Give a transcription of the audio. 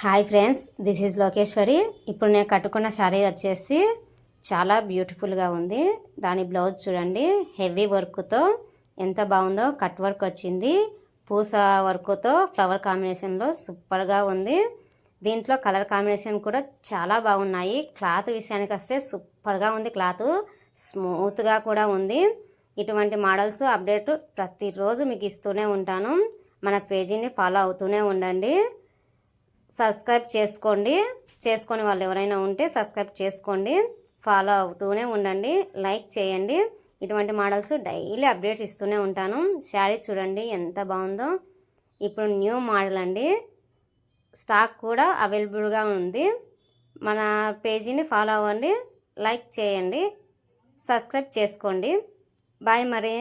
Hi friends, this is Lokeshwari. ఇప్పుడు నేను కట్టుకున్న శారీ వచ్చేసి చాలా బ్యూటిఫుల్గా ఉంది. దాని బ్లౌజ్ చూడండి, హెవీ వర్క్తో ఎంత బాగుందో. కట్ వర్క్ వచ్చింది, పూస వర్క్తో ఫ్లవర్ కాంబినేషన్లో సూపర్గా ఉంది. దీంట్లో కలర్ కాంబినేషన్ కూడా చాలా బాగున్నాయి. క్లాత్ విషయానికి వస్తే సూపర్గా ఉంది. క్లాత్ స్మూత్గా కూడా ఉంది. ఇటువంటి మోడల్స్ అప్డేట్ ప్రతిరోజు మీకు ఇస్తూనే ఉంటాను. మన పేజీని ఫాలో అవుతూనే ఉండండి. సబ్స్క్రైబ్ చేసుకొని వాళ్ళు ఎవరైనా ఉంటే సబ్స్క్రైబ్ చేసుకోండి, ఫాలో అవుతూనే ఉండండి, లైక్ చేయండి. ఇటువంటి మోడల్స్ డైలీ అప్డేట్స్ ఇస్తూనే ఉంటాను. శారీ చూడండి ఎంత బాగుందో. ఇప్పుడు న్యూ మోడల్ అండి, స్టాక్ కూడా అవైలబుల్గా ఉంది. మన పేజీని ఫాలో అవ్వండి, లైక్ చేయండి, సబ్స్క్రైబ్ చేసుకోండి. బాయ్ మరి.